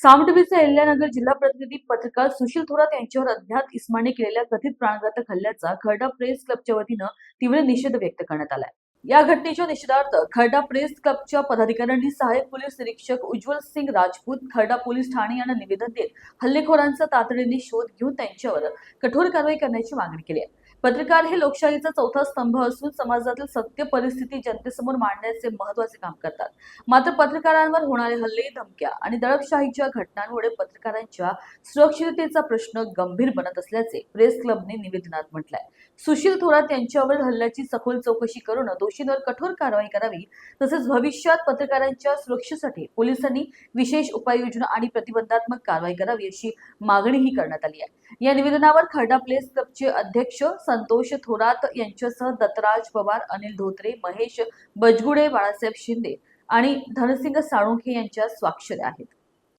सावंतवाडीचे अहिल्यानगर जिल्हा प्रतिनिधी पत्रकार सुशील थोरात यांच्यावर अज्ञात इसमाने केलेल्या कथित प्राणघातक हल्ल्याचा खर्डा प्रेस क्लबच्या वतीनं तीव्र निषेध व्यक्त करण्यात आलाय। या घटनेच्या निषेधार्थ खर्डा प्रेस क्लबच्या पदाधिकाऱ्यांनी सहाय्यक पोलीस निरीक्षक उज्ज्वल सिंग राजपूत खर्डा पोलीस ठाणे यांना निवेदन देत हल्लेखोरांचा तातडीने शोध घेऊन त्यांच्यावर कठोर कारवाई करण्याची मागणी केली आहे। पत्रकार हे लोकशाहीचा चौथा स्तंभ असून समाजातील सत्य परिस्थिती जनतेसमोर मांडण्याचे महत्त्वाचे काम करतात। मात्र पत्रकारांवर होणारे हल्ले, धमक्या आणि दडपशाहीच्या घटनांमुळे पत्रकारांच्या सुरक्षिततेचा प्रश्न गंभीर बनत असल्याचे प्रेस क्लबने निवेदनात म्हटलंय। सुशील थोरात यांच्यावर हल्ल्याची सखोल चौकशी करून दोषींवर कठोर कारवाई करावी, तसेच भविष्यात पत्रकारांच्या सुरक्षेसाठी पोलिसांनी विशेष उपाययोजना आणि प्रतिबंधात्मक कारवाई करावी अशी मागणीही करण्यात आली आहे। या निवेदनावर खर्डा प्रेस क्लबचे अध्यक्ष संतोष थोरात यांच्यासह दत्तराज पवार, अनिल धोत्रे, महेश बजगुडे, बाळासाहेब शिंदे आणि धनसिंग साळुंखे यांच्या स्वाक्षऱ्या आहेत।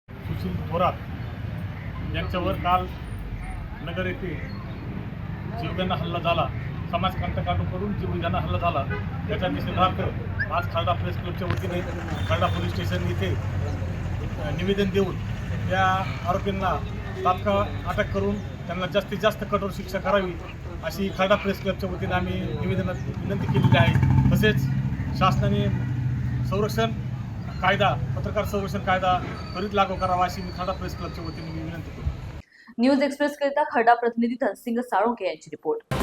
सुशील थोरात यांच्यावर काल नगर येथे जीवघेणा हल्ला झाला, समाजकंटकांकडून जीवघेणा हल्ला झाला। त्याच्या निषेधार्थ आज खर्डा प्रेस क्लबच्या वतीने खर्डा पोलीस स्टेशन येथे निवेदन देऊन त्या आरोपींना तात्काळ अटक करून त्यांना जास्तीत जास्त कठोर शिक्षा करावी अशी खर्डा प्रेस क्लबच्या वतीने आम्ही निवेदनात विनंती केलेली आहे। तसेच शासनाने संरक्षण कायदा, पत्रकार संरक्षण कायदा त्वरित लागू करावा अशी मी खर्डा प्रेस क्लबच्या वतीने विनंती करतो। न्यूज एक्सप्रेस करिता खर्डा प्रतिनिधी धनसिंग साळुंखे यांची रिपोर्ट।